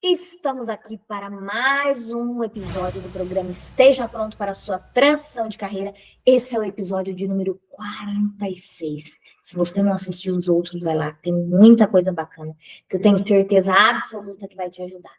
Estamos aqui para mais um episódio do programa Esteja Pronto para a sua transição de carreira. Esse é o episódio de número 46. Se você não assistiu os outros, vai lá, tem muita coisa bacana que eu tenho certeza absoluta que vai te ajudar.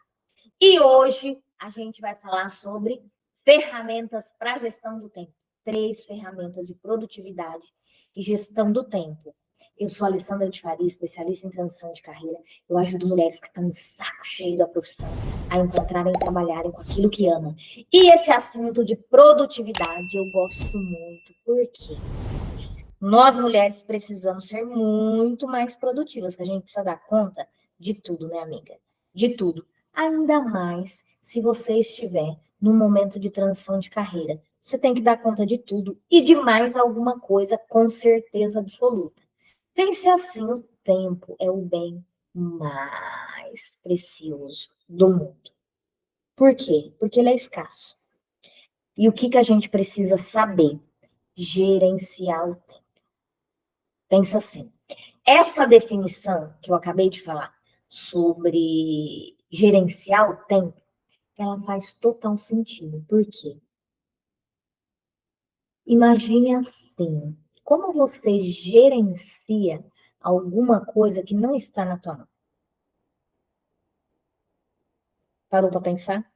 E hoje a gente vai falar sobre ferramentas para gestão do tempo. 3 ferramentas de produtividade e gestão do tempo. Eu sou a Alessandra de Faria, especialista em transição de carreira. Eu ajudo mulheres que estão de saco cheio da profissão a encontrarem e trabalharem com aquilo que amam. E esse assunto de produtividade eu gosto muito. Por quê? Nós, mulheres, precisamos ser muito mais produtivas, que a gente precisa dar conta de tudo, né, amiga? De tudo. Ainda mais se você estiver num momento de transição de carreira. Você tem que dar conta de tudo e de mais alguma coisa, com certeza absoluta. Pense assim, o tempo é o bem mais precioso do mundo. Por quê? Porque ele é escasso. E o que a gente precisa saber? Gerenciar o tempo. Pensa assim, essa definição que eu acabei de falar sobre gerenciar o tempo, ela faz total sentido. Por quê? Imagine assim, como você gerencia alguma coisa que não está na tua mão? Parou para pensar?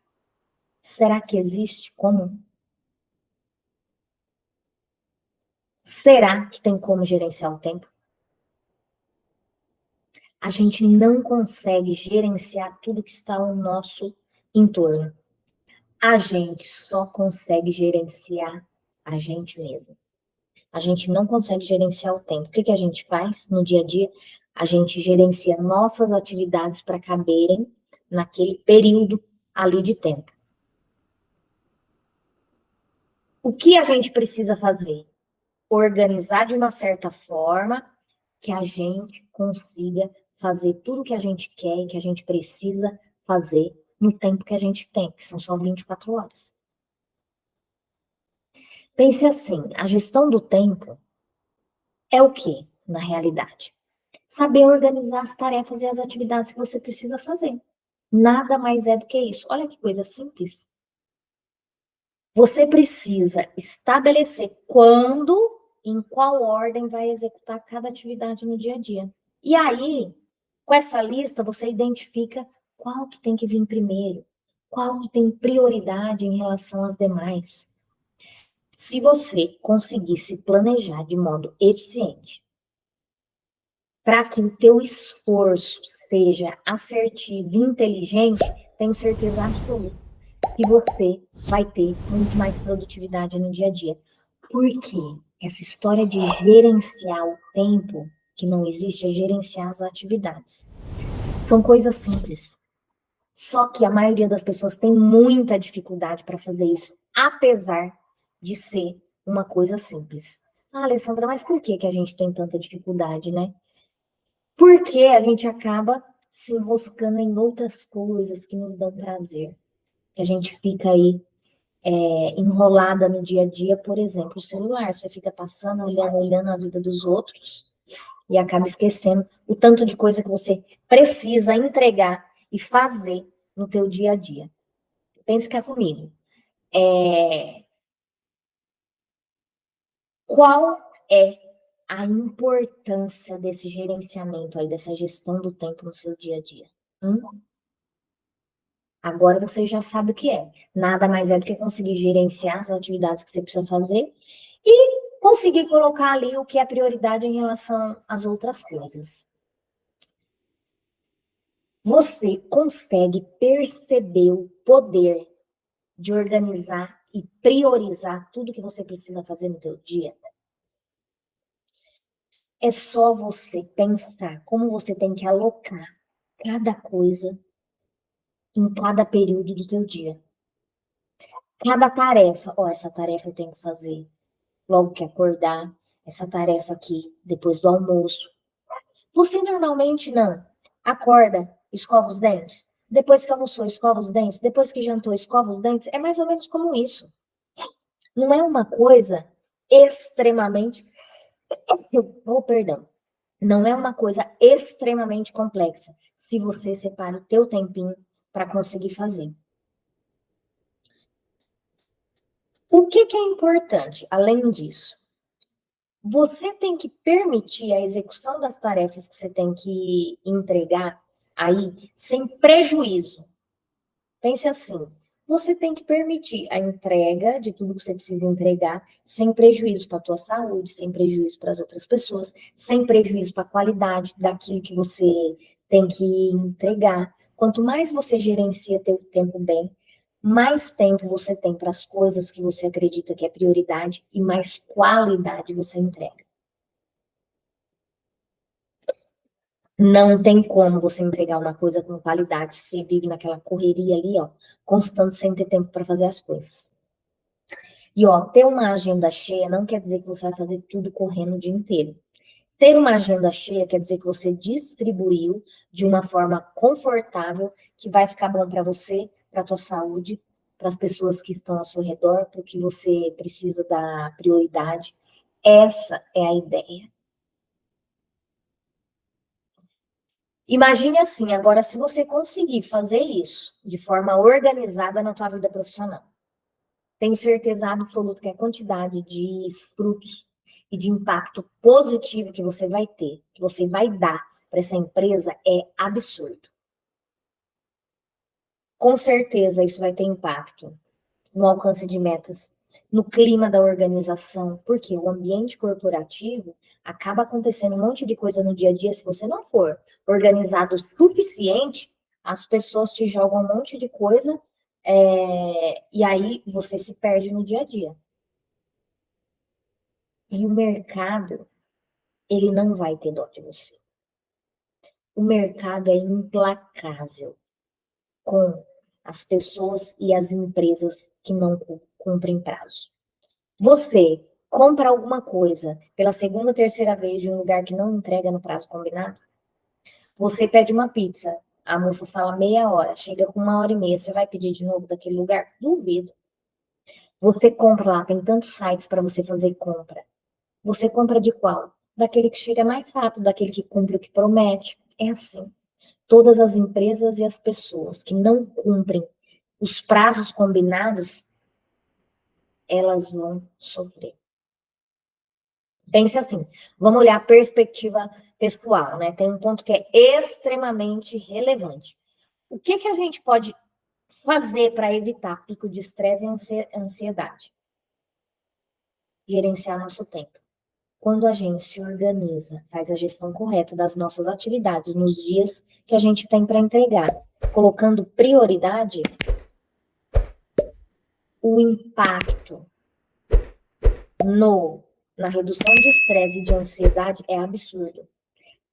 Será que existe como? Será que tem como gerenciar o tempo? A gente não consegue gerenciar tudo que está ao nosso entorno. A gente só consegue gerenciar a gente mesmo. A gente não consegue gerenciar o tempo. O que a gente faz no dia a dia? A gente gerencia nossas atividades para caberem naquele período ali de tempo. O que a gente precisa fazer? Organizar de uma certa forma que a gente consiga fazer tudo o que a gente quer e que a gente precisa fazer no tempo que a gente tem, que são só 24 horas. Pense assim, a gestão do tempo é o que, na realidade? Saber organizar as tarefas e as atividades que você precisa fazer. Nada mais é do que isso. Olha que coisa simples. Você precisa estabelecer quando, em qual ordem vai executar cada atividade no dia a dia. E aí, com essa lista, você identifica qual que tem que vir primeiro, qual que tem prioridade em relação às demais. Se você conseguir se planejar de modo eficiente, para que o teu esforço seja assertivo e inteligente, tenho certeza absoluta que você vai ter muito mais produtividade no dia a dia. Por quê? Essa história de gerenciar o tempo, que não existe, é gerenciar as atividades. São coisas simples. Só que a maioria das pessoas tem muita dificuldade para fazer isso, apesar de ser uma coisa simples. Ah, Alessandra, mas por que a gente tem tanta dificuldade, né? Porque a gente acaba se enroscando em outras coisas que nos dão prazer. Que a gente fica aí enrolada no dia a dia, por exemplo, o celular. Você fica passando, olhando a vida dos outros e acaba esquecendo o tanto de coisa que você precisa entregar e fazer no teu dia a dia. Pense cá comigo. Qual é a importância desse gerenciamento aí, dessa gestão do tempo no seu dia a dia? Agora você já sabe o que é. Nada mais é do que conseguir gerenciar as atividades que você precisa fazer e conseguir colocar ali o que é prioridade em relação às outras coisas. Você consegue perceber o poder de organizar e priorizar tudo que você precisa fazer no teu dia? É só você pensar como você tem que alocar cada coisa em cada período do teu dia. Cada tarefa, essa tarefa eu tenho que fazer logo que acordar, essa tarefa aqui depois do almoço. Você normalmente não acorda, escova os dentes, depois que almoçou, escova os dentes, depois que jantou, escova os dentes. É mais ou menos como isso. Não é uma coisa extremamente. Oh, perdão. Não é uma coisa extremamente complexa. Se você separa o teu tempinho para conseguir fazer. O que é importante, além disso? Você tem que permitir a execução das tarefas que você tem que entregar aí sem prejuízo. Pense assim, você tem que permitir a entrega de tudo que você precisa entregar sem prejuízo para a tua saúde, sem prejuízo para as outras pessoas, sem prejuízo para a qualidade daquilo que você tem que entregar. Quanto mais você gerencia teu tempo bem, mais tempo você tem para as coisas que você acredita que é prioridade e mais qualidade você entrega. Não tem como você entregar uma coisa com qualidade se você vive naquela correria ali, ó, constante, sem ter tempo para fazer as coisas. E, ó, ter uma agenda cheia não quer dizer que você vai fazer tudo correndo o dia inteiro. Ter uma agenda cheia quer dizer que você distribuiu de uma forma confortável, que vai ficar bom para você, para a tua saúde, para as pessoas que estão ao seu redor, para o que você precisa dar prioridade. Essa é a ideia. Imagine assim, agora, se você conseguir fazer isso de forma organizada na tua vida profissional, tenho certeza absoluta que a quantidade de frutos e de impacto positivo que você vai ter, que você vai dar para essa empresa é absurdo. Com certeza isso vai ter impacto no alcance de metas, no clima da organização, porque o ambiente corporativo acaba acontecendo um monte de coisa no dia a dia. Se você não for organizado o suficiente, as pessoas te jogam um monte de coisa, e aí você se perde no dia a dia. E o mercado, ele não vai ter dó de você. O mercado é implacável com as pessoas e as empresas que não cumprem prazo. Você compra alguma coisa pela segunda ou terceira vez de um lugar que não entrega no prazo combinado? Você pede uma pizza, a moça fala meia hora, chega com 1h30, você vai pedir de novo daquele lugar? Duvido. Você compra lá, tem tantos sites para você fazer compra. Você compra de qual? Daquele que chega mais rápido, daquele que cumpre o que promete. É assim. Todas as empresas e as pessoas que não cumprem os prazos combinados, elas vão sofrer. Pense assim, vamos olhar a perspectiva pessoal, né? Tem um ponto que é extremamente relevante. O que a gente pode fazer para evitar pico de estresse e ansiedade? Gerenciar nosso tempo. Quando a gente se organiza, faz a gestão correta das nossas atividades nos dias que a gente tem para entregar, colocando prioridade, o impacto na redução de estresse e de ansiedade é absurdo.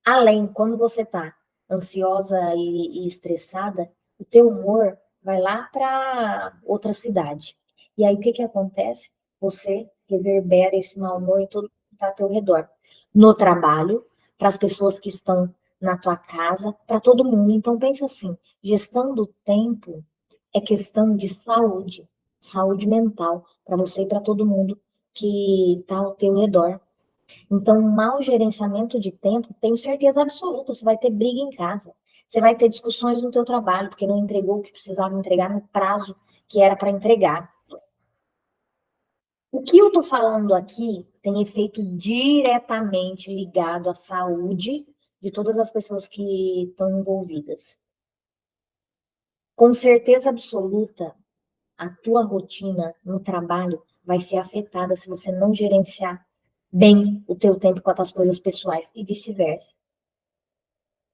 Além, quando você está ansiosa e estressada, o teu humor vai lá para outra cidade. E aí, o que acontece? Você reverbera esse mau humor em todo mundo que está ao teu redor. No trabalho, para as pessoas que estão na tua casa, para todo mundo. Então, pensa assim, gestão do tempo é questão de saúde, saúde mental, para você e para todo mundo que está ao teu redor. Então, um mau gerenciamento de tempo, tenho certeza absoluta, você vai ter briga em casa. Você vai ter discussões no teu trabalho, porque não entregou o que precisava entregar no prazo que era para entregar. O que eu estou falando aqui tem efeito diretamente ligado à saúde de todas as pessoas que estão envolvidas. Com certeza absoluta, a tua rotina no trabalho vai ser afetada se você não gerenciar bem o teu tempo com as tuas coisas pessoais e vice-versa.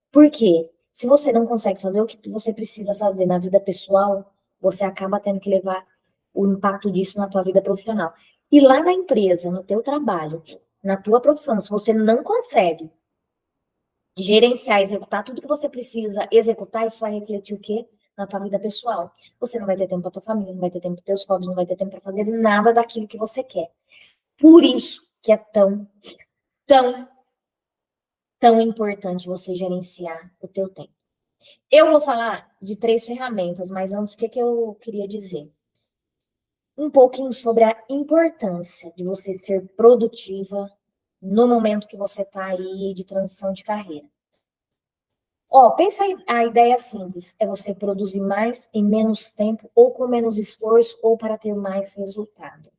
Por quê? Se você não consegue fazer o que você precisa fazer na vida pessoal, você acaba tendo que levar o impacto disso na tua vida profissional. E lá na empresa, no teu trabalho, na tua profissão, se você não consegue gerenciar, executar tudo que você precisa executar, isso vai refletir o quê? Na tua vida pessoal. Você não vai ter tempo para tua família, não vai ter tempo para teus hobbies, não vai ter tempo para fazer nada daquilo que você quer. Por isso que é tão, tão importante você gerenciar o teu tempo. Eu vou falar de 3 ferramentas, mas antes, o que eu queria dizer? Um pouquinho sobre a importância de você ser produtiva no momento que você está aí de transição de carreira. Ó, pensa a ideia simples, é você produzir mais em menos tempo, ou com menos esforço, ou para ter mais resultado.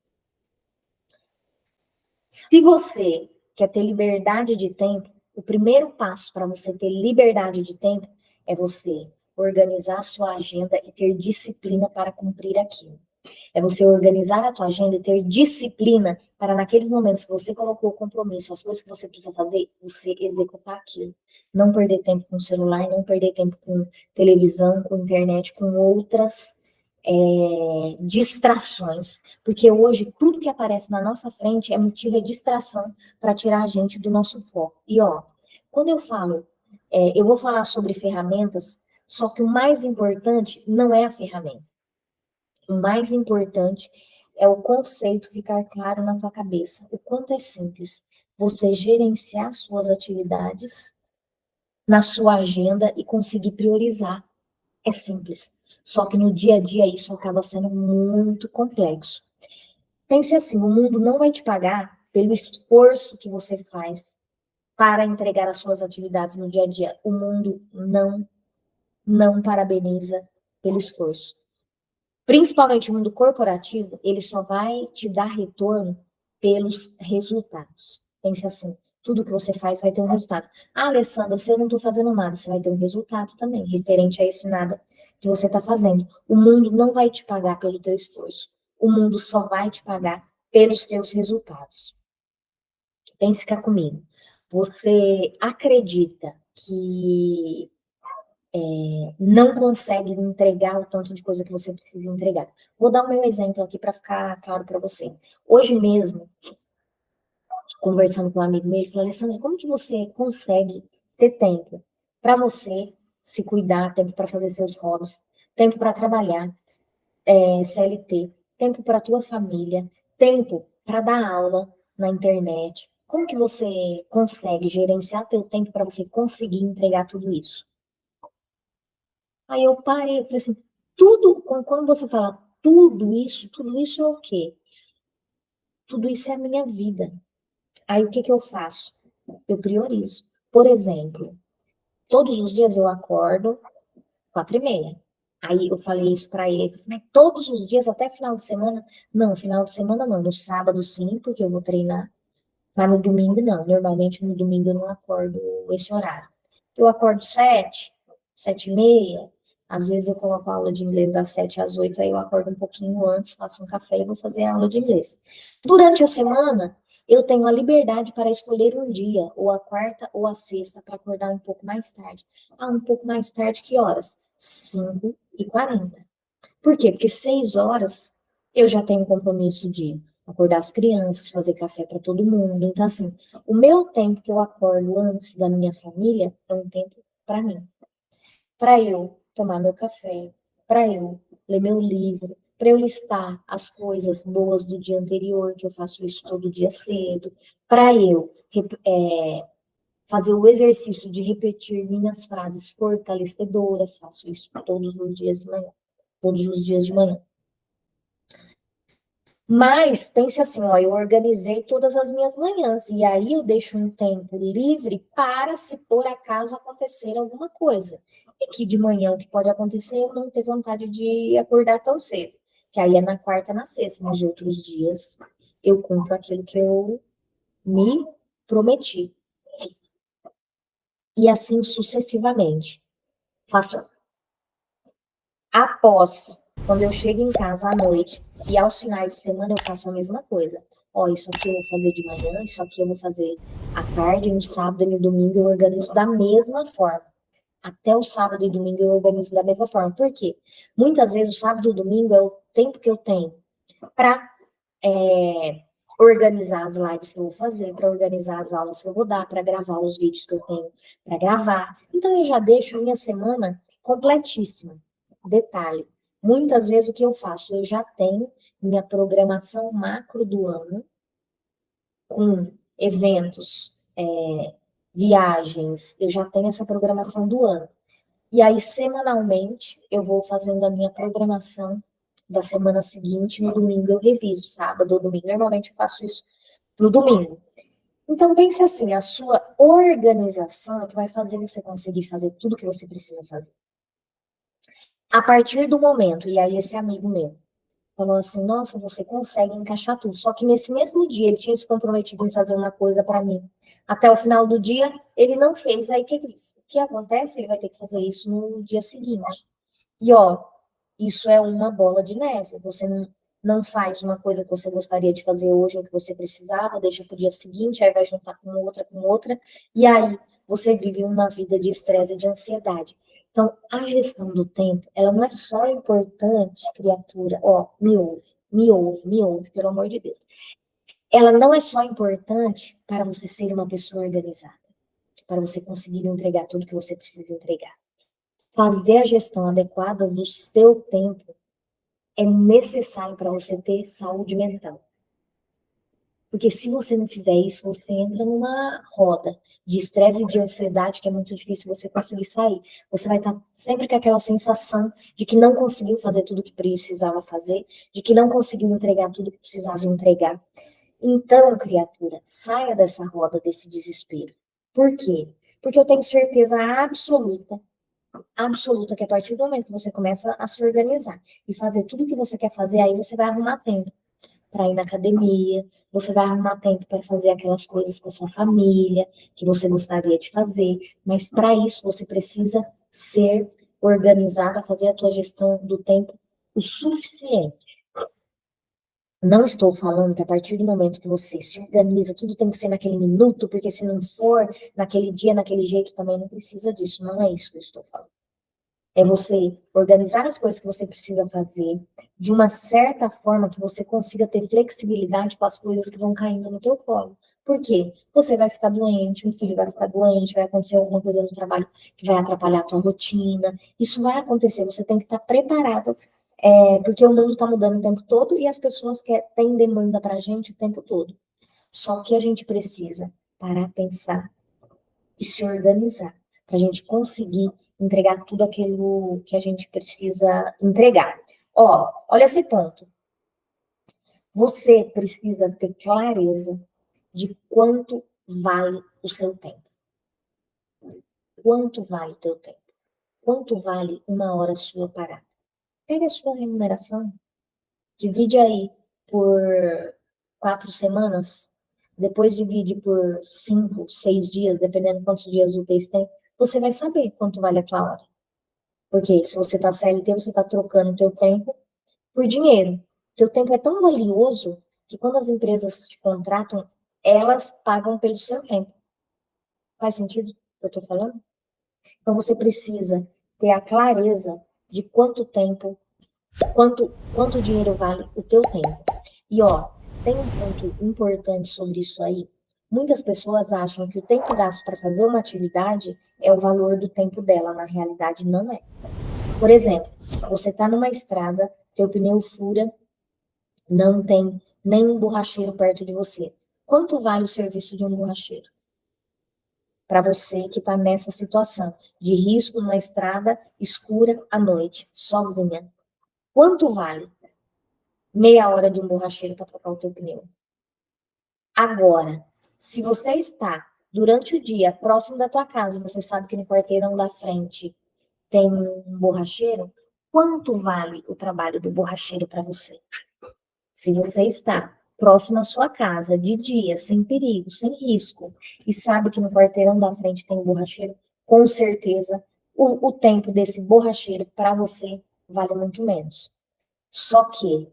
Se você quer ter liberdade de tempo, o primeiro passo para você ter liberdade de tempo é você organizar a sua agenda e ter disciplina para cumprir aquilo. É você organizar a tua agenda e ter disciplina para naqueles momentos que você colocou o compromisso, as coisas que você precisa fazer, você executar aquilo. Não perder tempo com o celular, não perder tempo com televisão, com internet, com outras distrações. Porque hoje tudo que aparece na nossa frente é motivo de distração para tirar a gente do nosso foco. E ó, quando eu falo, eu vou falar sobre ferramentas, só que o mais importante não é a ferramenta. O mais importante é o conceito ficar claro na tua cabeça. O quanto é simples você gerenciar suas atividades na sua agenda e conseguir priorizar. É simples. Só que no dia a dia isso acaba sendo muito complexo. Pense assim, o mundo não vai te pagar pelo esforço que você faz para entregar as suas atividades no dia a dia. O mundo não parabeniza pelo esforço. Principalmente o mundo corporativo, ele só vai te dar retorno pelos resultados. Pense assim, tudo que você faz vai ter um resultado. Ah, Alessandra, se eu não estou fazendo nada, você vai ter um resultado também, referente a esse nada que você está fazendo. O mundo não vai te pagar pelo teu esforço. O mundo só vai te pagar pelos teus resultados. Pense cá comigo. Você acredita que não consegue entregar o tanto de coisa que você precisa entregar. Vou dar o meu exemplo aqui para ficar claro para você. Hoje mesmo, conversando com um amigo meu, ele falou: Alessandra, como que você consegue ter tempo para você se cuidar, tempo para fazer seus hobbies, tempo para trabalhar, CLT, tempo para tua família, tempo para dar aula na internet? Como que você consegue gerenciar teu tempo para você conseguir entregar tudo isso? Aí eu parei, eu falei assim, quando você fala tudo isso é o quê? Tudo isso é a minha vida. Aí o que que eu faço? Eu priorizo. Por exemplo, todos os dias eu acordo 4h30. Aí eu falei isso para ele, assim, mas todos os dias, até final de semana? Não, final de semana não, no sábado sim, porque eu vou treinar, mas no domingo não. Normalmente no domingo eu não acordo esse horário. Eu acordo 7, 7h30. Às vezes eu coloco a aula de inglês das 7 às 8, aí eu acordo um pouquinho antes, faço um café e vou fazer a aula de inglês. Durante a semana, eu tenho a liberdade para escolher um dia, ou a quarta ou a sexta, para acordar um pouco mais tarde. Ah, um pouco mais tarde, que horas? 5h40. Por quê? Porque 6 horas eu já tenho um compromisso de acordar as crianças, fazer café para todo mundo. Então, assim, o meu tempo que eu acordo antes da minha família é um tempo para mim. Para eu tomar meu café, para eu ler meu livro, para eu listar as coisas boas do dia anterior, que eu faço isso todo dia cedo, para eu fazer o exercício de repetir minhas frases fortalecedoras, faço isso todos os dias de manhã. Todos os dias de manhã. Mas pense assim, ó, eu organizei todas as minhas manhãs e aí eu deixo um tempo livre para se por acaso acontecer alguma coisa. E que de manhã o que pode acontecer eu não ter vontade de acordar tão cedo, que aí é na quarta, na sexta, nos outros dias eu cumpro aquilo que eu me prometi. E assim sucessivamente. Faço após, quando eu chego em casa à noite e aos finais de semana eu faço a mesma coisa. Ó, isso aqui eu vou fazer de manhã, isso aqui eu vou fazer à tarde, no sábado e no domingo eu organizo da mesma forma. Até o sábado e domingo eu organizo da mesma forma. Por quê? Muitas vezes o sábado e o domingo é o tempo que eu tenho para organizar as lives que eu vou fazer, para organizar as aulas que eu vou dar, para gravar os vídeos que eu tenho para gravar. Então eu já deixo minha semana completíssima. Detalhe, muitas vezes o que eu faço, eu já tenho minha programação macro do ano, com eventos, viagens, eu já tenho essa programação do ano. E aí, semanalmente, eu vou fazendo a minha programação da semana seguinte. No domingo eu reviso, sábado ou domingo. Normalmente eu faço isso no domingo. Então, pense assim, a sua organização é que vai fazer você conseguir fazer tudo que você precisa fazer. A partir do momento, e aí esse amigo meu falou assim, nossa, você consegue encaixar tudo. Só que nesse mesmo dia ele tinha se comprometido em fazer uma coisa para mim. Até o final do dia, ele não fez. Aí o que acontece? Ele vai ter que fazer isso no dia seguinte. E ó, isso é uma bola de neve. Você não faz uma coisa que você gostaria de fazer hoje ou que você precisava, deixa para o dia seguinte, aí vai juntar com outra, e aí você vive uma vida de estresse e de ansiedade. Então, a gestão do tempo, ela não é só importante, criatura, ó, me ouve, pelo amor de Deus. Ela não é só importante para você ser uma pessoa organizada, para você conseguir entregar tudo que você precisa entregar. Fazer a gestão adequada do seu tempo é necessário para você ter saúde mental. Porque se você não fizer isso, você entra numa roda de estresse e de ansiedade que é muito difícil você conseguir sair. Você vai estar sempre com aquela sensação de que não conseguiu fazer tudo o que precisava fazer, de que não conseguiu entregar tudo que precisava entregar. Então, criatura, saia dessa roda, desse desespero. Por quê? Porque eu tenho certeza absoluta que a partir do momento que você começa a se organizar e fazer tudo o que você quer fazer, aí você vai arrumar tempo para ir na academia, você vai arrumar tempo para fazer aquelas coisas com a sua família que você gostaria de fazer, mas para isso você precisa ser organizada, fazer a tua gestão do tempo o suficiente. Não estou falando que a partir do momento que você se organiza, tudo tem que ser naquele minuto, porque se não for naquele dia, naquele jeito, também não precisa disso. Não é isso que eu estou falando. É você organizar as coisas que você precisa fazer de uma certa forma que você consiga ter flexibilidade com as coisas que vão caindo no teu colo. Por quê? Você vai ficar doente, um filho vai ficar doente, vai acontecer alguma coisa no trabalho que vai atrapalhar a tua rotina. Isso vai acontecer, você tem que estar preparado, porque o mundo está mudando o tempo todo e as pessoas têm demanda para a gente o tempo todo. Só que a gente precisa parar, pensar e se organizar para a gente conseguir entregar tudo aquilo que a gente precisa entregar. Ó, olha esse ponto. Você precisa ter clareza de quanto vale o seu tempo. Quanto vale o teu tempo? Quanto vale uma hora sua parada? Pega a sua remuneração, divide aí por 4 semanas, depois divide por 5, 6 dias, dependendo de quantos dias úteis tem, você vai saber quanto vale a tua hora. Porque se você está CLT, você está trocando teu tempo por dinheiro. Teu tempo é tão valioso que quando as empresas te contratam, elas pagam pelo seu tempo. Faz sentido o que eu estou falando? Então você precisa ter a clareza de quanto tempo, quanto dinheiro vale o teu tempo. E ó, tem um ponto importante sobre isso aí. Muitas pessoas acham que o tempo gasto para fazer uma atividade é o valor do tempo dela. Na realidade, não é. Por exemplo, você está numa estrada, teu pneu fura, não tem nenhum borracheiro perto de você. Quanto vale o serviço de um borracheiro? Para você que está nessa situação de risco numa estrada escura à noite, sozinha. Quanto vale meia hora de um borracheiro para trocar o teu pneu? Agora, se você está durante o dia próximo da tua casa, você sabe que no quarteirão da frente tem um borracheiro, quanto vale o trabalho do borracheiro para você? Se você está próximo à sua casa, de dia, sem perigo, sem risco, e sabe que no quarteirão da frente tem um borracheiro, com certeza o tempo desse borracheiro para você vale muito menos. Só que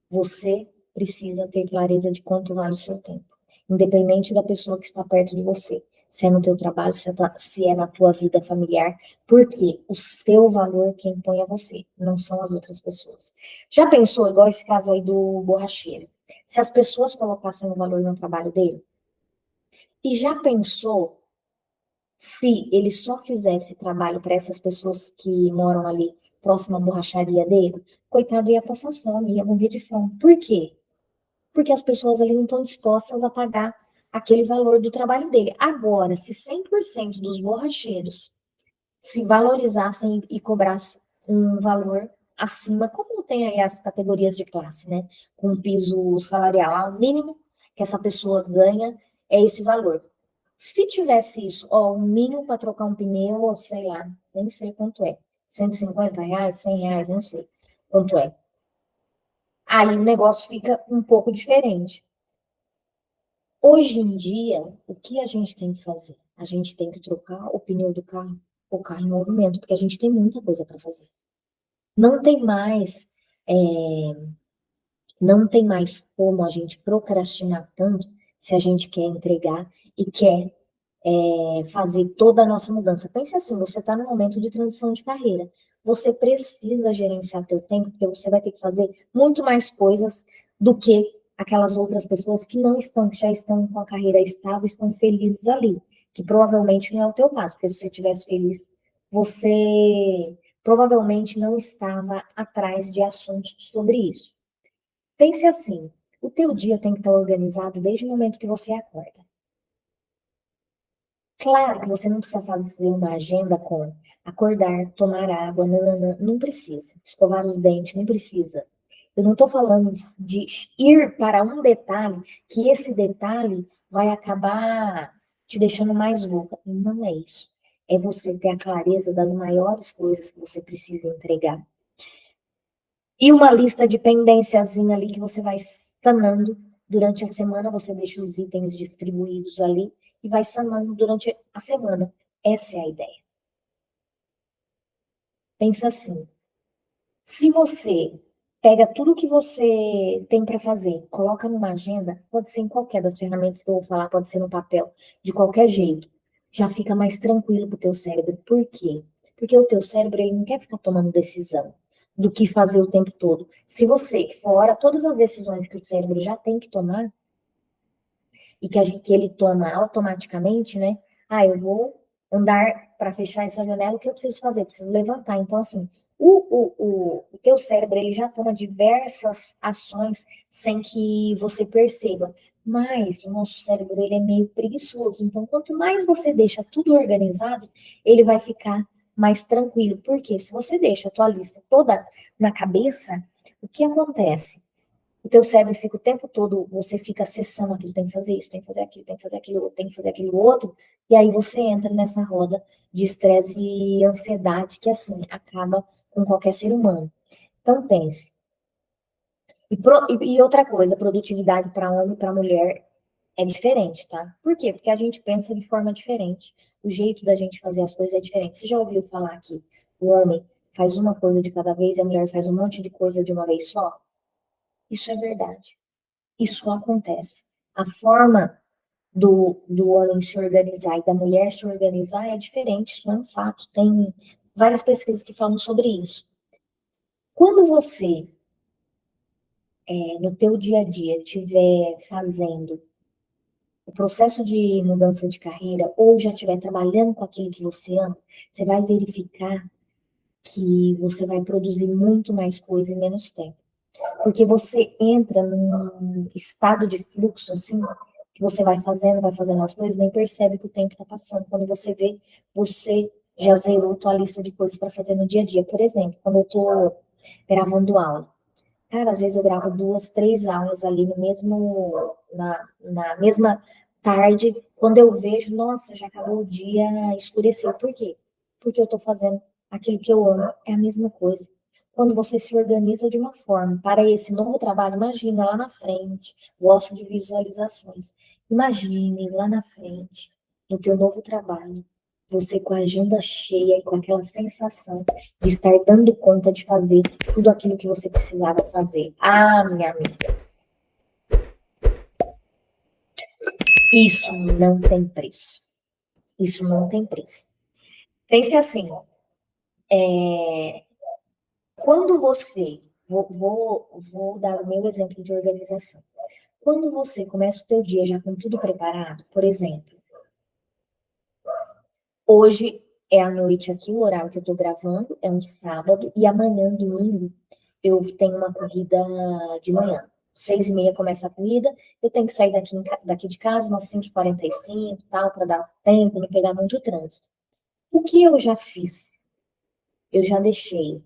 você precisa ter clareza de quanto vale o seu tempo, independente da pessoa que está perto de você. Se é no teu trabalho, se é na tua vida familiar, porque o seu valor quem põe é você, não são as outras pessoas. Já pensou, igual esse caso aí do borracheiro, se as pessoas colocassem o valor no trabalho dele? E já pensou se ele só fizesse trabalho para essas pessoas que moram ali próximo à borracharia dele? Coitado, ia passar fome, ia morrer de fome. Por quê? Porque as pessoas ali não estão dispostas a pagar aquele valor do trabalho dele. Agora, se 100% dos borracheiros se valorizassem e cobrassem um valor acima, como tem aí as categorias de classe, né? Com piso salarial mínimo que essa pessoa ganha, é esse valor. Se tivesse isso, ó, o mínimo para trocar um pneu, ou sei lá, nem sei quanto é. R$ 150, R$ 100, não sei quanto é. Aí o negócio fica um pouco diferente. Hoje em dia, o que a gente tem que fazer? A gente tem que trocar o pneu do carro, o carro em movimento, porque a gente tem muita coisa para fazer. Não tem mais, é, não tem mais como a gente procrastinar tanto se a gente quer entregar e quer fazer toda a nossa mudança. Pense assim, você está no momento de transição de carreira. Você precisa gerenciar teu tempo, porque você vai ter que fazer muito mais coisas do que aquelas outras pessoas que não estão, que já estão com a carreira estável, estão felizes ali, que provavelmente não é o teu caso, porque se você estivesse feliz, você provavelmente não estava atrás de assuntos sobre isso. Pense assim, o teu dia tem que estar organizado desde o momento que você acorda. Claro que você não precisa fazer uma agenda com acordar, tomar água, nananã, não precisa. Escovar os dentes, não precisa. Eu não estou falando de ir para um detalhe, que esse detalhe vai acabar te deixando mais louca. Não é isso. É você ter a clareza das maiores coisas que você precisa entregar. E uma lista de pendênciazinha ali que você vai sanando durante a semana, você deixa os itens distribuídos ali e vai sanando durante a semana. Essa é a ideia. Pensa assim, se você pega tudo que você tem para fazer, coloca numa agenda, pode ser em qualquer das ferramentas que eu vou falar, pode ser no papel, de qualquer jeito, já fica mais tranquilo pro teu cérebro. Por quê? Porque o teu cérebro ele não quer ficar tomando decisão do que fazer o tempo todo. Se você, fora todas as decisões que o cérebro já tem que tomar, e que ele toma automaticamente, né? Ah, eu vou andar para fechar essa janela, o que eu preciso fazer? Preciso levantar. Então, assim, o teu cérebro, ele já toma diversas ações sem que você perceba. Mas o nosso cérebro, ele é meio preguiçoso. Então, quanto mais você deixa tudo organizado, ele vai ficar mais tranquilo. Porque se você deixa a tua lista toda na cabeça, o que acontece? O teu cérebro fica o tempo todo, você fica acessando aquilo, tem que fazer isso, tem que fazer aquilo, tem que fazer aquilo, tem que fazer aquilo outro, e aí você entra nessa roda de estresse e ansiedade que, assim, acaba com qualquer ser humano. Então, pense. E outra coisa, produtividade para homem e para mulher é diferente, tá? Por quê? Porque a gente pensa de forma diferente. O jeito da gente fazer as coisas é diferente. Você já ouviu falar que o homem faz uma coisa de cada vez e a mulher faz um monte de coisa de uma vez só? Isso é verdade. Isso acontece. A forma do homem se organizar e da mulher se organizar é diferente, isso é um fato. Tem várias pesquisas que falam sobre isso. Quando você, no teu dia a dia, estiver fazendo o processo de mudança de carreira ou já estiver trabalhando com aquilo que você ama, você vai verificar que você vai produzir muito mais coisa em menos tempo. Porque você entra num estado de fluxo, assim, que você vai fazendo as coisas, nem percebe que o tempo está passando. Quando você vê, você já zerou tua lista de coisas para fazer no dia a dia. Por exemplo, quando eu estou gravando aula. Cara, às vezes eu gravo 2, 3 aulas ali no mesmo, na mesma tarde. Quando eu vejo, nossa, já acabou o dia, escureceu. Por quê? Porque eu estou fazendo aquilo que eu amo. É a mesma coisa. Quando você se organiza de uma forma para esse novo trabalho, imagina lá na frente, gosto de visualizações. Imagine lá na frente, no teu novo trabalho, você com a agenda cheia e com aquela sensação de estar dando conta de fazer tudo aquilo que você precisava fazer. Ah, minha amiga, isso não tem preço. Isso não tem preço. Pense assim, quando você, vou dar o meu exemplo de organização. Quando você começa o teu dia já com tudo preparado, por exemplo, hoje é a noite aqui, o horário que eu tô gravando, é um sábado, e amanhã, domingo, eu tenho uma corrida de manhã. 6h30 começa a corrida, eu tenho que sair daqui de casa umas 5h45, tal, para dar tempo, não pegar muito trânsito. O que eu já fiz? Eu já deixei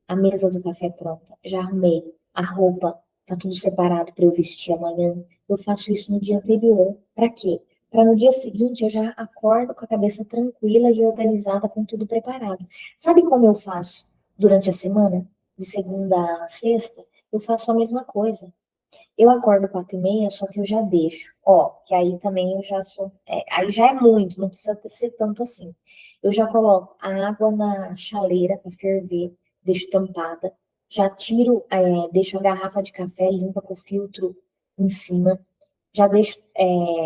a mesa do café pronta, já arrumei a roupa tá tudo separado para eu vestir amanhã. Eu faço isso no dia anterior. Para quê? Para no dia seguinte eu já acordo com a cabeça tranquila e organizada com tudo preparado. Sabe como eu faço durante a semana? De segunda a sexta, eu faço a mesma coisa. Eu acordo 4h30, só que eu já deixo. Ó, que aí também eu já sou. Aí já é muito, não precisa ser tanto assim. Eu já coloco a água na chaleira para ferver, deixo tampada. Já tiro, deixo a garrafa de café limpa com o filtro em cima. Já deixo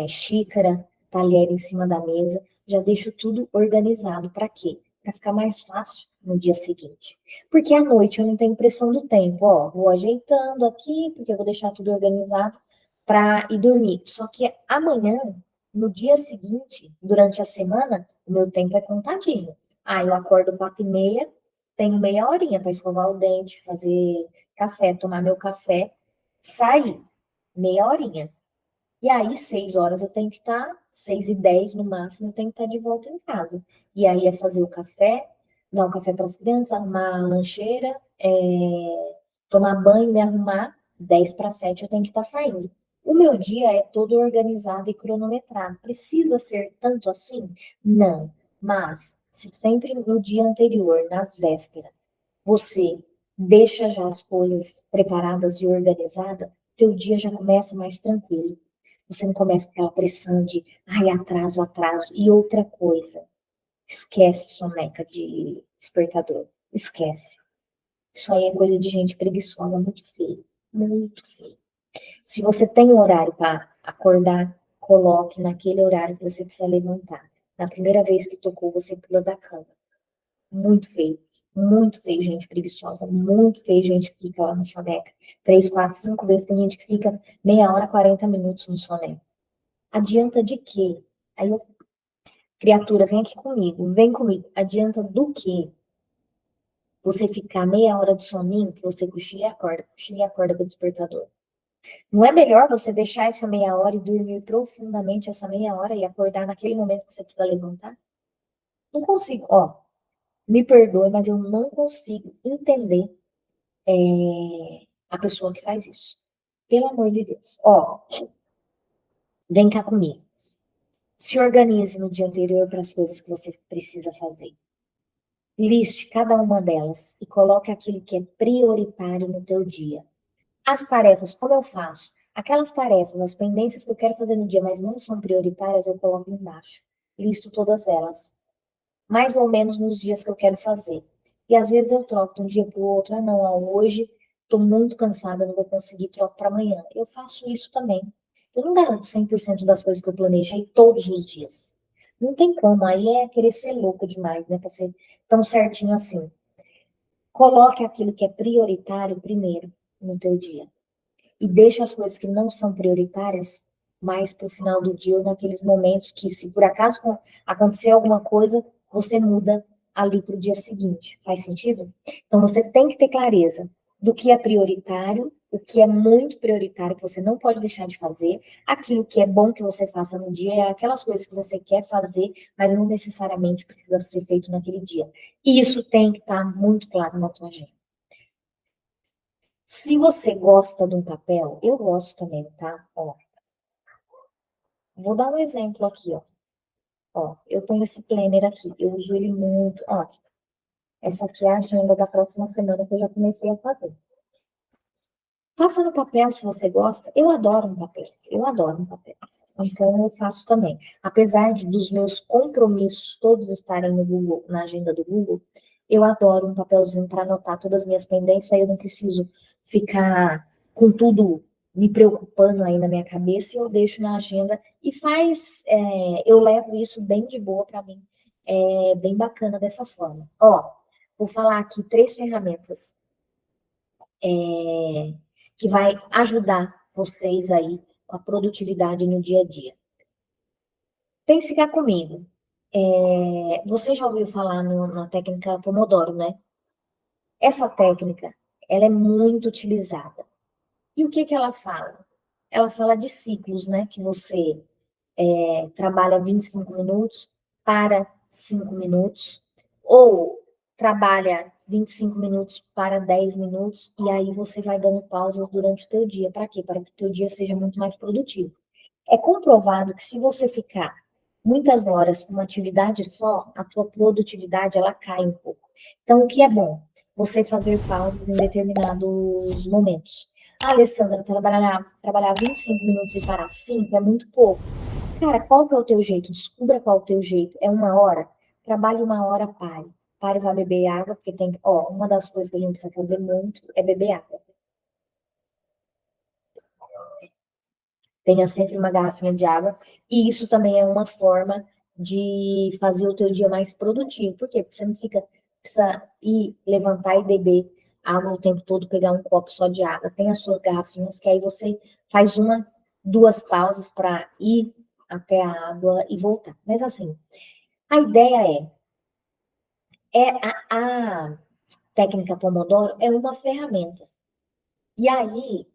xícara, talher em cima da mesa. Já deixo tudo organizado. Para quê? Para ficar mais fácil no dia seguinte. Porque à noite eu não tenho pressão do tempo. Ó, vou ajeitando aqui, porque eu vou deixar tudo organizado para ir dormir. Só que amanhã, no dia seguinte, durante a semana, o meu tempo é contadinho. Ah, eu acordo 4h30, tenho meia horinha para escovar o dente, fazer café, tomar meu café, sair. Meia horinha. E aí, 6 horas eu tenho que estar, 6h10 no máximo, eu tenho que estar de volta em casa. E aí é fazer o café, dar o café para as crianças, arrumar a lancheira, tomar banho, me arrumar, 6h para 7 eu tenho que estar saindo. O meu dia é todo organizado e cronometrado. Precisa ser tanto assim? Não. Mas, se sempre no dia anterior, nas vésperas, você deixa já as coisas preparadas e organizadas, teu dia já começa mais tranquilo. Você não começa com aquela pressão de, ai, atraso, atraso. E outra coisa, esquece soneca de despertador. Esquece. Isso aí é coisa de gente preguiçosa, muito feio. Muito feio. Se você tem um horário para acordar, coloque naquele horário que você precisa levantar. Na primeira vez que tocou, você pula da cama. Muito feio. Muito feio, gente preguiçosa. Muito feio, gente que fica lá no soneca. 3, 4, 5 vezes. Tem gente que fica meia hora, 40 minutos no soneca. Adianta de quê? Aí eu, criatura, vem aqui comigo, vem comigo. Adianta do quê? Você ficar meia hora de soninho, que você cochila e acorda com o despertador. Não é melhor você deixar essa meia hora e dormir profundamente essa meia hora e acordar naquele momento que você precisa levantar? Não consigo, ó, me perdoe, mas eu não consigo entender a pessoa que faz isso. Pelo amor de Deus. Ó, vem cá comigo. Se organize no dia anterior para as coisas que você precisa fazer. Liste cada uma delas e coloque aquilo que é prioritário no teu dia. As tarefas, como eu faço? Aquelas tarefas, as pendências que eu quero fazer no dia, mas não são prioritárias, eu coloco embaixo. Listo todas elas. Mais ou menos nos dias que eu quero fazer. E às vezes eu troco de um dia para o outro. Ah, não, hoje estou muito cansada, não vou conseguir, troco para amanhã. Eu faço isso também. Eu não garanto 100% das coisas que eu planejei todos os dias. Não tem como, aí é querer ser louco demais, né? Para ser tão certinho assim. Coloque aquilo que é prioritário primeiro no teu dia. E deixa as coisas que não são prioritárias mais para o final do dia ou naqueles momentos que, se por acaso acontecer alguma coisa, você muda ali para o dia seguinte. Faz sentido? Então, você tem que ter clareza do que é prioritário, o que é muito prioritário, que você não pode deixar de fazer, aquilo que é bom que você faça no dia, é aquelas coisas que você quer fazer, mas não necessariamente precisa ser feito naquele dia. E isso tem que estar muito claro na tua agenda. Se você gosta de um papel, eu gosto também, tá? Ó, vou dar um exemplo aqui, ó. Ó, eu tenho esse planner aqui, eu uso ele muito. Ó, essa aqui é a agenda da próxima semana que eu já comecei a fazer. Faça no papel se você gosta. Eu adoro um papel, eu adoro um papel. Então eu faço também. Apesar dos meus compromissos todos estarem no Google, na agenda do Google, eu adoro um papelzinho para anotar todas as minhas pendências, aí eu não preciso ficar com tudo me preocupando aí na minha cabeça, e eu deixo na agenda e eu levo isso bem de boa para mim. É bem bacana dessa forma. Ó, vou falar aqui 3 ferramentas que vai ajudar vocês aí com a produtividade no dia a dia. Pense cá comigo. Você já ouviu falar na técnica Pomodoro, né? Essa técnica, ela é muito utilizada. E o que que ela fala? Ela fala de ciclos, né? Que você trabalha 25 minutos, para 5 minutos, ou trabalha 25 minutos para 10 minutos, e aí você vai dando pausas durante o teu dia. Para quê? Para que o teu dia seja muito mais produtivo. É comprovado que se você ficar muitas horas com uma atividade só, a tua produtividade ela cai um pouco. Então, o que é bom? Você fazer pausas em determinados momentos. Ah, Alessandra, trabalhar 25 minutos e parar 5 é muito pouco. Cara, qual que é o teu jeito? Descubra qual é o teu jeito. É 1 hora? Trabalhe 1 hora, pare. Pare e vá beber água, porque tem, ó, uma das coisas que a gente precisa fazer muito é beber água. Tenha sempre uma garrafinha de água. E isso também é uma forma de fazer o teu dia mais produtivo. Por quê? Porque você não precisa ir, levantar e beber água o tempo todo, pegar um copo só de água. Tem as suas garrafinhas, que aí você faz 2 pausas para ir até a água e voltar. Mas assim, a ideia a técnica Pomodoro é uma ferramenta. E aí,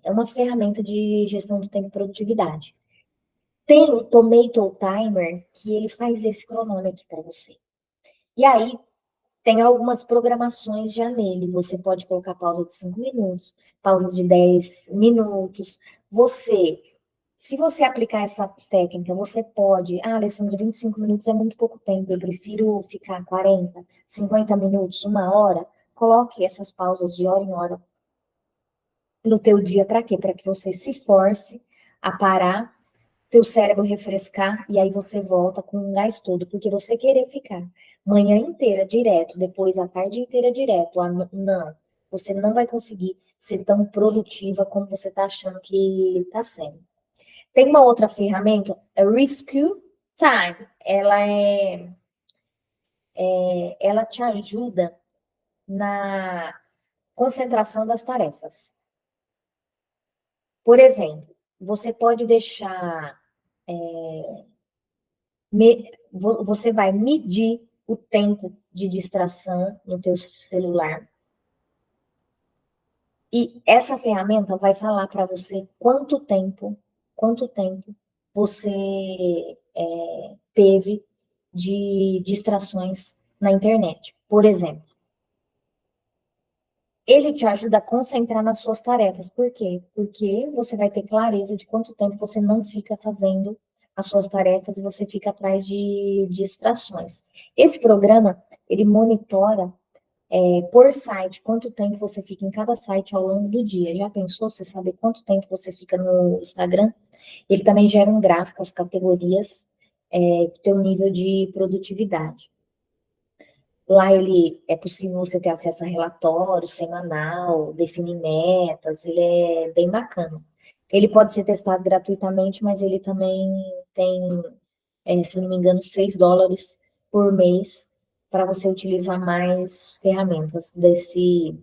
é uma ferramenta de gestão do tempo e produtividade. Tem o Tomato Timer, que ele faz esse cronômetro para você. E aí, tem algumas programações já nele. Você pode colocar pausa de 5 minutos, pausas de 10 minutos. Se você aplicar essa técnica, você pode. Ah, Alessandra, 25 minutos é muito pouco tempo. Eu prefiro ficar 40, 50 minutos, 1 hora. Coloque essas pausas de hora em hora no teu dia. Para quê? Para que você se force a parar, teu cérebro refrescar e aí você volta com o gás todo, porque você querer ficar manhã inteira direto, depois a tarde inteira direto, não, você não vai conseguir ser tão produtiva como você está achando que está sendo. Tem uma outra ferramenta, a Rescue Time. Ela te ajuda na concentração das tarefas. Por exemplo, você pode deixar você vai medir o tempo de distração no teu celular e essa ferramenta vai falar para você quanto tempo você teve de distrações na internet. Por exemplo, ele te ajuda a concentrar nas suas tarefas. Por quê? Porque você vai ter clareza de quanto tempo você não fica fazendo as suas tarefas e você fica atrás de distrações. Esse programa, ele monitora por site quanto tempo você fica em cada site ao longo do dia. Já pensou você saber quanto tempo você fica no Instagram? Ele também gera um gráfico, as categorias, teu nível de produtividade. Lá é possível você ter acesso a relatório semanal, definir metas, ele é bem bacana. Ele pode ser testado gratuitamente, mas ele também tem, se não me engano, US$ 6 por mês para você utilizar mais ferramentas desse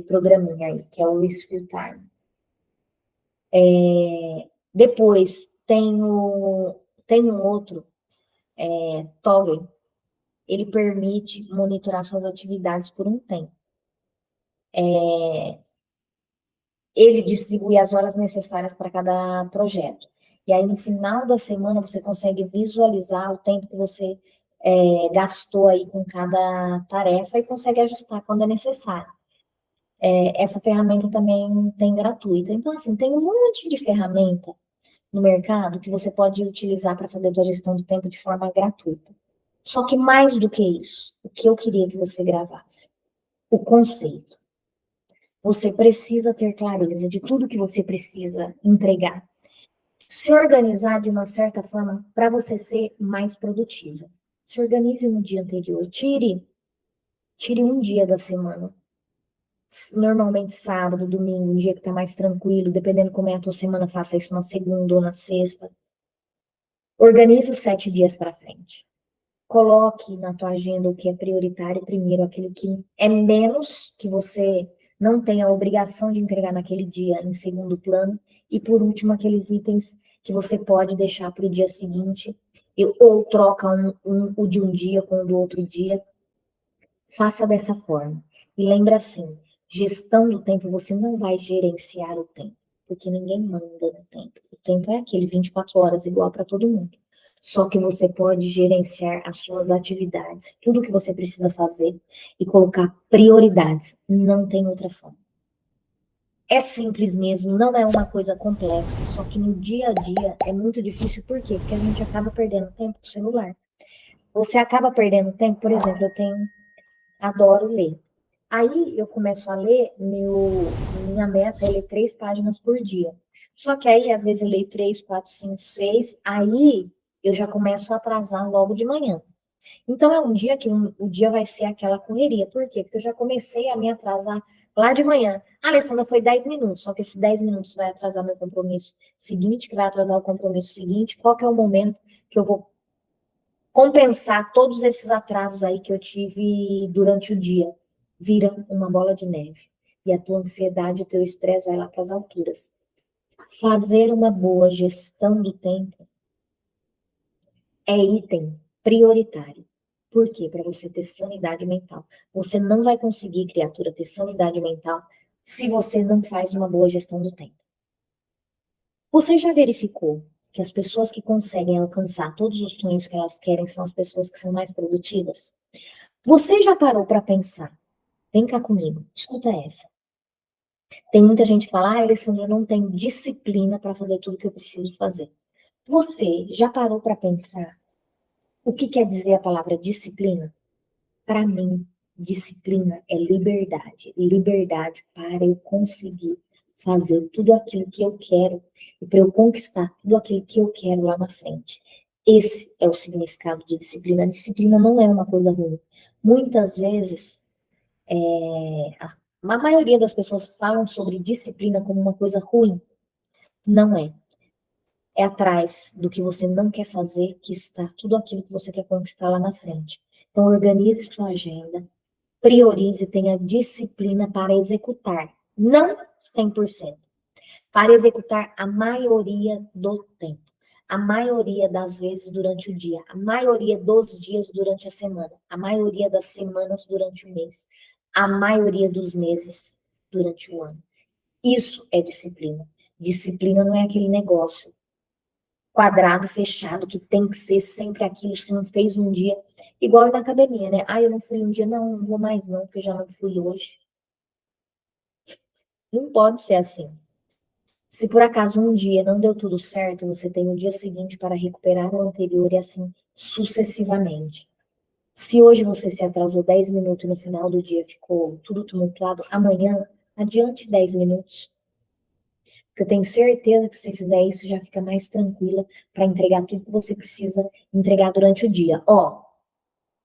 programinha aí, que é o Reskill Time. Depois tem um outro, Toggle. Ele permite monitorar suas atividades por um tempo. Ele distribui as horas necessárias para cada projeto. E aí, no final da semana, você consegue visualizar o tempo que você gastou aí com cada tarefa e consegue ajustar quando é necessário. Essa ferramenta também tem gratuita. Então, assim, tem um monte de ferramenta no mercado que você pode utilizar para fazer a sua gestão do tempo de forma gratuita. Só que mais do que isso, o que eu queria que você gravasse? O conceito. Você precisa ter clareza de tudo que você precisa entregar. Se organizar de uma certa forma para você ser mais produtiva. Se organize no dia anterior. Tire um dia da semana. Normalmente sábado, domingo, um dia que está mais tranquilo, dependendo como é a tua semana, faça isso na segunda ou na sexta. Organize os 7 dias para frente. Coloque na tua agenda o que é prioritário primeiro, aquilo que é menos, que você não tem a obrigação de entregar naquele dia em segundo plano, e por último, aqueles itens que você pode deixar para o dia seguinte, ou troca o de um dia com o do outro dia. Faça dessa forma. E lembra assim, gestão do tempo, você não vai gerenciar o tempo, porque ninguém manda no tempo. O tempo é aquele 24 horas igual para todo mundo. Só que você pode gerenciar as suas atividades, tudo que você precisa fazer e colocar prioridades. Não tem outra forma. É simples mesmo, não é uma coisa complexa, só que no dia a dia é muito difícil, por quê? Porque a gente acaba perdendo tempo com o celular. Você acaba perdendo tempo, por exemplo, adoro ler. Aí eu começo a ler, minha meta é ler 3 páginas por dia. Só que aí, às vezes, eu leio 3, 4, 5, 6, aí eu já começo a atrasar logo de manhã. Então, é um dia que o dia vai ser aquela correria. Por quê? Porque eu já comecei a me atrasar lá de manhã. Ah, Alessandra, foi 10 minutos, só que esses 10 minutos vai atrasar meu compromisso seguinte, que vai atrasar o compromisso seguinte. Qual que é o momento que eu vou compensar todos esses atrasos aí que eu tive durante o dia? Vira uma bola de neve. E a tua ansiedade, o teu estresse vai lá para as alturas. Fazer uma boa gestão do tempo é item prioritário. Por quê? Para você ter sanidade mental. Você não vai conseguir, criatura, ter sanidade mental se você não faz uma boa gestão do tempo. Você já verificou que as pessoas que conseguem alcançar todos os sonhos que elas querem são as pessoas que são mais produtivas? Você já parou para pensar? Vem cá comigo, escuta essa. Tem muita gente que fala, Alessandra, eu não tenho disciplina para fazer tudo que eu preciso fazer. Você já parou para pensar o que quer dizer a palavra disciplina? Para mim, disciplina é liberdade. Liberdade para eu conseguir fazer tudo aquilo que eu quero e para eu conquistar tudo aquilo que eu quero lá na frente. Esse é o significado de disciplina. A disciplina não é uma coisa ruim. Muitas vezes, a maioria das pessoas falam sobre disciplina como uma coisa ruim. Não é. É atrás do que você não quer fazer que está tudo aquilo que você quer conquistar lá na frente. Então, organize sua agenda, priorize, tenha disciplina para executar, não 100%, para executar a maioria do tempo, a maioria das vezes durante o dia, a maioria dos dias durante a semana, a maioria das semanas durante o mês, a maioria dos meses durante o ano. Isso é disciplina. Disciplina não é aquele negócio quadrado, fechado, que tem que ser sempre aquilo, se não fez um dia, igual na academia, né? Ah, eu não fui um dia, não vou mais não, porque eu já não fui hoje. Não pode ser assim. Se por acaso um dia não deu tudo certo, você tem o dia seguinte para recuperar o anterior e assim sucessivamente. Se hoje você se atrasou 10 minutos e no final do dia ficou tudo tumultuado, amanhã adiante 10 minutos. Porque eu tenho certeza que se você fizer isso, já fica mais tranquila para entregar tudo que você precisa entregar durante o dia. Ó,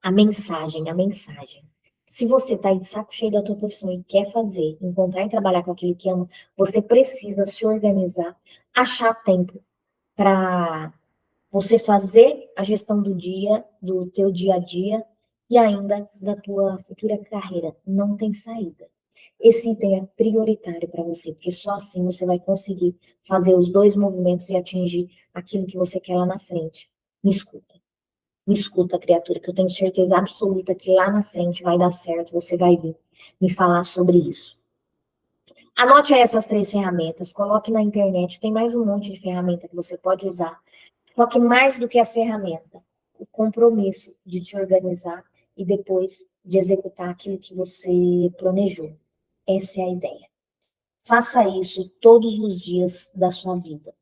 a mensagem, a mensagem. Se você está aí de saco cheio da tua profissão e quer fazer, encontrar e trabalhar com aquilo que ama, você precisa se organizar, achar tempo para você fazer a gestão do dia, do teu dia a dia e ainda da tua futura carreira. Não tem saída. Esse item é prioritário para você, porque só assim você vai conseguir fazer os dois movimentos e atingir aquilo que você quer lá na frente. Me escuta. Me escuta, criatura, que eu tenho certeza absoluta que lá na frente vai dar certo, você vai vir me falar sobre isso. Anote aí essas 3 ferramentas, coloque na internet, tem mais um monte de ferramenta que você pode usar. Só que mais do que a ferramenta, o compromisso de se organizar e depois de executar aquilo que você planejou. Essa é a ideia. Faça isso todos os dias da sua vida.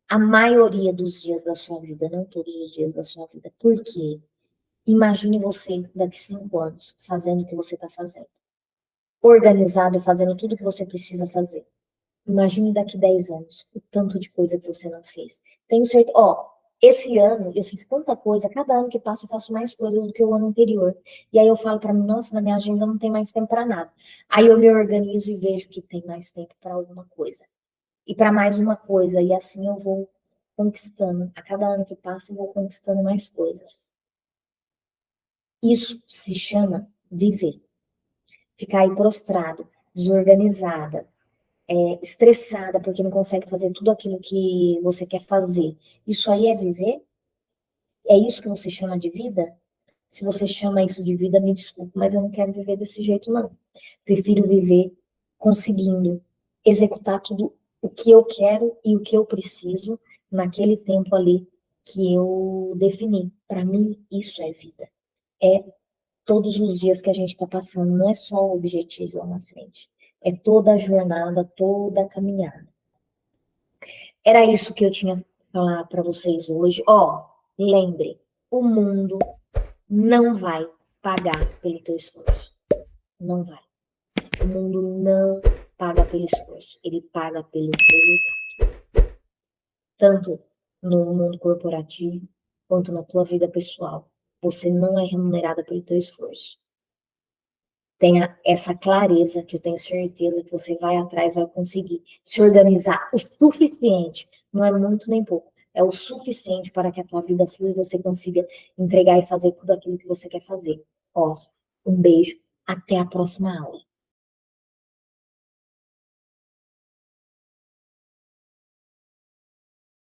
A maioria dos dias da sua vida, não todos os dias da sua vida. Por quê? Imagine você daqui 5 anos fazendo o que você está fazendo. Organizado, fazendo tudo o que você precisa fazer. Imagine daqui 10 anos o tanto de coisa que você não fez. Tenho certeza. Ó, esse ano eu fiz tanta coisa, cada ano que passa eu faço mais coisas do que o ano anterior. E aí eu falo para mim, nossa, na minha agenda não tem mais tempo para nada. Aí eu me organizo e vejo que tem mais tempo para alguma coisa. E para mais uma coisa. E assim eu vou conquistando. A cada ano que passa eu vou conquistando mais coisas. Isso se chama viver. Ficar aí prostrado, desorganizada, estressada porque não consegue fazer tudo aquilo que você quer fazer. Isso aí é viver? É isso que você chama de vida? Se você chama isso de vida, me desculpe, mas eu não quero viver desse jeito, não. Prefiro viver conseguindo executar tudo o que eu quero e o que eu preciso naquele tempo ali que eu defini. Para mim, isso é vida. É todos os dias que a gente está passando, não é só o objetivo lá na frente. É toda a jornada, toda a caminhada. Era isso que eu tinha que falar para vocês hoje. Ó, lembre, o mundo não vai pagar pelo teu esforço. Não vai. O mundo não paga pelo esforço, ele paga pelo resultado. Tanto no mundo corporativo quanto na tua vida pessoal. Você não é remunerada pelo teu esforço. Tenha essa clareza, que eu tenho certeza que você vai atrás, vai conseguir se organizar o suficiente, não é muito nem pouco, é o suficiente para que a tua vida flua e você consiga entregar e fazer tudo aquilo que você quer fazer. Ó, um beijo, até a próxima aula.